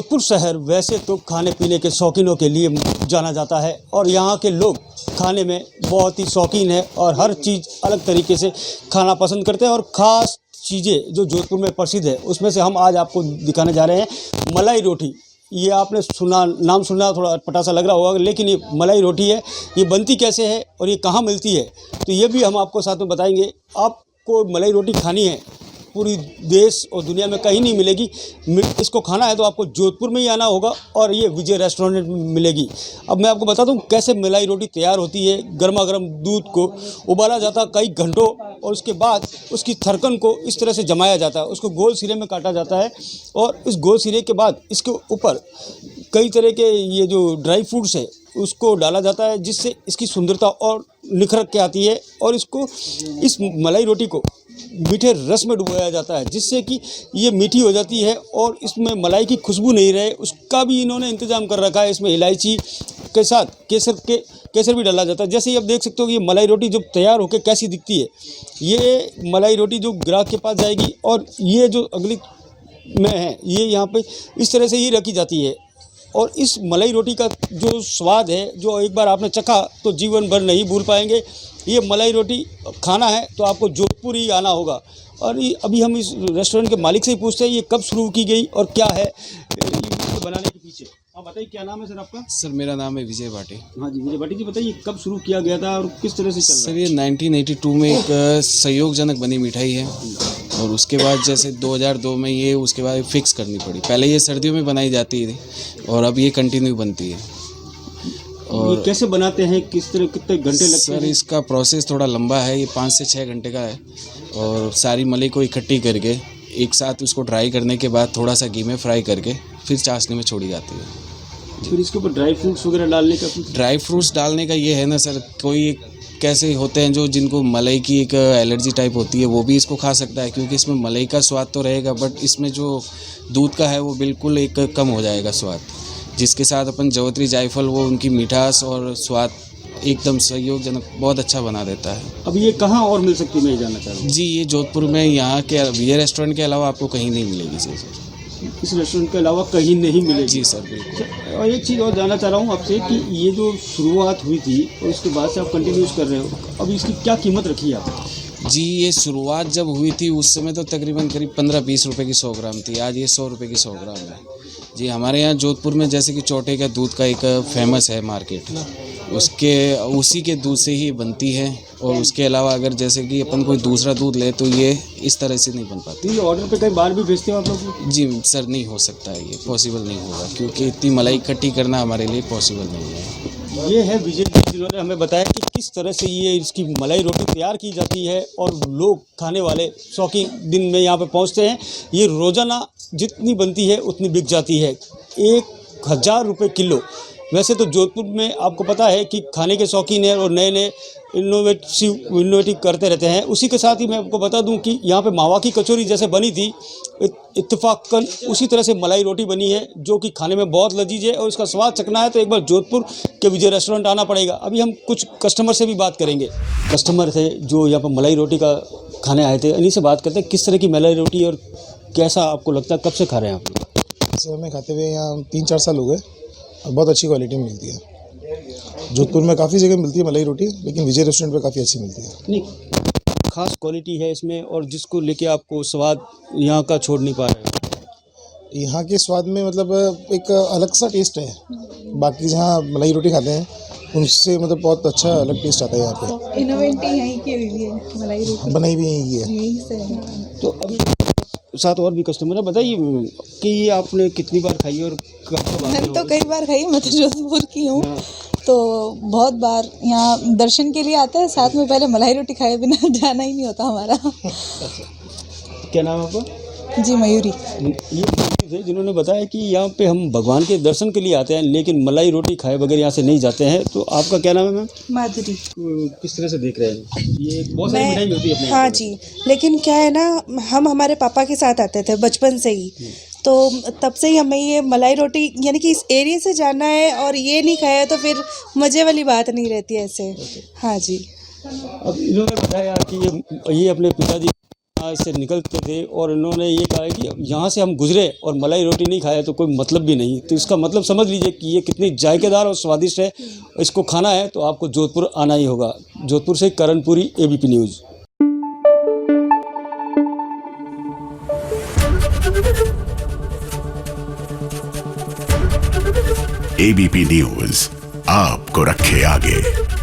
जोधपुर शहर वैसे तो खाने पीने के शौकीनों के लिए जाना जाता है और यहाँ के लोग खाने में बहुत ही शौकीन है और हर चीज़ अलग तरीके से खाना पसंद करते हैं। और ख़ास चीज़ें जो जोधपुर में प्रसिद्ध है उसमें से हम आज आपको दिखाने जा रहे हैं मलाई रोटी। ये आपने सुना, नाम सुना, थोड़ा अटपटा सा लग रहा होगा, लेकिन ये मलाई रोटी है। ये बनती कैसे है और ये कहाँ मिलती है तो ये भी हम आपको साथ में बताएंगे। आपको मलाई रोटी खानी है, पूरी देश और दुनिया में कहीं नहीं मिलेगी। इसको खाना है तो आपको जोधपुर में ही आना होगा और ये विजय रेस्टोरेंट में मिलेगी। अब मैं आपको बताता हूँ कैसे मलाई रोटी तैयार होती है। गर्मा गर्म दूध को उबाला जाता है कई घंटों और उसके बाद उसकी थरकन को इस तरह से जमाया जाता है। उसको गोल सिरे में काटा जाता है और इस गोल सिरे के बाद इसके ऊपर कई तरह के ये जो ड्राई फ्रूट्स है उसको डाला जाता है, जिससे इसकी सुंदरता और निखर के आती है। और इसको, इस मलाई रोटी को मीठे रस में डुबोया जाता है, जिससे कि ये मीठी हो जाती है और इसमें मलाई की खुशबू नहीं रहे उसका भी इन्होंने इंतज़ाम कर रखा है। इसमें इलायची के साथ केसर भी डाला जाता है। जैसे ही आप देख सकते हो कि ये मलाई रोटी जब तैयार होकर कैसी दिखती है। ये मलाई रोटी जो ग्राहक के पास जाएगी और ये जो अगली में है ये यहाँ पे इस तरह से ही रखी जाती है। और इस मलाई रोटी का जो स्वाद है, जो एक बार आपने चखा तो जीवन भर नहीं भूल पाएंगे। ये मलाई रोटी खाना है तो आपको जोधपुर ही आना होगा। और अभी हम इस रेस्टोरेंट के मालिक से ही पूछते हैं ये कब शुरू की गई और क्या है ये बनाने के पीछे। आप बताइए क्या नाम है सर आपका? सर मेरा नाम है विजय भाटी। हाँ जी, विजय भाटी जी, बताइए कब शुरू किया गया था और किस तरह से चल रहा है? सर ये 1982 में एक सहयोगजनक बनी मिठाई है और उसके बाद जैसे 2002 में ये उसके बाद फिक्स करनी पड़ी। पहले ये सर्दियों में बनाई जाती थी और अब ये कंटिन्यू बनती है। और ये कैसे बनाते हैं, किस तरह, कितने घंटे लगते हैं? सर इसका प्रोसेस थोड़ा लंबा है, ये 5 से 6 घंटे का है। और सारी मलाई को इकट्ठी करके एक साथ उसको ड्राई करने के बाद थोड़ा सा घी में फ्राई करके फिर चाशनी में छोड़ी जाती है। फिर इसके ऊपर ड्राई फ्रूट्स वगैरह डालने का कुछ? ड्राई फ्रूट्स डालने का ये है ना सर, कोई कैसे होते हैं जो जिनको मलाई की एक एलर्जी टाइप होती है वो भी इसको खा सकता है, क्योंकि इसमें मलाई का स्वाद तो रहेगा बट इसमें जो दूध का है वो बिल्कुल एक कम हो जाएगा स्वाद, जिसके साथ अपन जवतरी जायफल वो उनकी मिठास और स्वाद एकदम सहयोगजनक बहुत अच्छा बना देता है। अब ये कहाँ और मिल सकती है, मैं जानना चाह रहा हूँ? जी ये जोधपुर में यहाँ के विजय रेस्टोरेंट के अलावा आपको कहीं नहीं मिलेगी सर। इस रेस्टोरेंट के अलावा कहीं नहीं मिलेगी? जी सर बिल्कुल। और एक चीज़ और जानना चाह रहा हूँ आपसे कि ये जो शुरुआत हुई थी और उसके बाद से आप कंटिन्यूस कर रहे हो, अब इसकी क्या कीमत रखी है आपने? जी ये शुरुआत जब हुई थी उस समय तो तकरीबन करीब 15-20 रुपये की 100 ग्राम थी। आज ये 100 रुपये की 100 ग्राम है। जी हमारे यहाँ जोधपुर में जैसे कि चौटे का दूध का एक फेमस है मार्केट, उसी के दूध से ही बनती है। और उसके अलावा अगर जैसे कि अपन कोई दूसरा दूध ले तो ये इस तरह से नहीं बन पाती। ये ऑर्डर पे कई बार भी भेजते हो आप लोग? जी सर नहीं हो सकता है, ये पॉसिबल नहीं होगा क्योंकि इतनी मलाई इकट्ठी करना हमारे लिए पॉसिबल नहीं है। ये है विजय जी जिन्होंने हमें बताया कि किस तरह से ये इसकी मलाई रोटी तैयार की जाती है और लोग खाने वाले शौकीन दिन में यहाँ पे पहुँचते हैं। ये रोज़ाना जितनी बनती है उतनी बिक जाती है, 1000 रुपये किलो। वैसे तो जोधपुर में आपको पता है कि खाने के शौकीन है और नए नए इनोवेटिव करते रहते हैं। उसी के साथ ही मैं आपको बता दूं कि यहाँ पे मावा की कचौरी जैसे बनी थी इत्तेफाकन उसी तरह से मलाई रोटी बनी है, जो कि खाने में बहुत लजीज है। और इसका स्वाद चखना है तो एक बार जोधपुर के विजय रेस्टोरेंट आना पड़ेगा। अभी हम कुछ कस्टमर से भी बात करेंगे। कस्टमर थे जो यहाँ पर मलाई रोटी का खाने आए थे, इन्हीं से बात करते हैं किस तरह की मलाई रोटी और कैसा आपको लगता है, कब से खा रहे हैं आप लोग? सर मैं खाते हुए यहाँ 3-4 साल हो गए और बहुत अच्छी क्वालिटी में मिलती है। जोधपुर में काफ़ी जगह मिलती है मलाई रोटी, लेकिन विजय रेस्टोरेंट पे काफ़ी अच्छी मिलती है। नहीं, खास क्वालिटी है इसमें और जिसको लेके आपको स्वाद यहाँ का छोड़ नहीं पा रहे हैं। यहाँ के स्वाद में मतलब एक अलग सा टेस्ट है, बाकी जहाँ मलाई रोटी खाते हैं उनसे मतलब बहुत अच्छा अलग टेस्ट आता है। यहाँ पे इनोवेटिव यहीं की हुई है, मलाई रोटी बनाई भी यही है। यहीं से है। तो अभी साथ और भी कस्टमर है, बताइए कि ये आपने कितनी बार खाई और कब मैंने तो कई बार खाई, मैं तो जोधपुर की हूँ तो बहुत बार यहाँ दर्शन के लिए आता है, साथ में पहले मलाई रोटी खाए बिना जाना ही नहीं होता हमारा। क्या नाम है आपका? जी मयूरी। ये थे जिन्होंने बताया कि यहाँ पे हम भगवान के दर्शन के लिए आते हैं लेकिन मलाई रोटी खाए बगैर यहाँ से नहीं जाते हैं। तो आपका क्या नाम है मैम? माधुरी। किस तरह से देख रहे हैं? ये बहुत सारी मिठाई मिलती है अपने हाँ जी, लेकिन क्या है ना, हम हमारे पापा के साथ आते थे बचपन से ही, तो तब से ही हमें ये मलाई रोटी यानी कि इस एरिया से जाना है और ये नहीं खाया तो फिर मज़े वाली बात नहीं रहती ऐसे। हाँ जी। अब इन्होंने बताया कि ये अपने पिताजी यहाँ से निकलते थे और इन्होंने ये कहा है कि यहाँ से हम गुजरे और मलाई रोटी नहीं खाए तो कोई मतलब भी नहीं। तो इसका मतलब समझ लीजिए कि ये कितनी जायकेदार और स्वादिष्ट है। इसको खाना है तो आपको जोधपुर आना ही होगा। जोधपुर से Karanpuri, ABP news. ABP news आपको रखे आगे।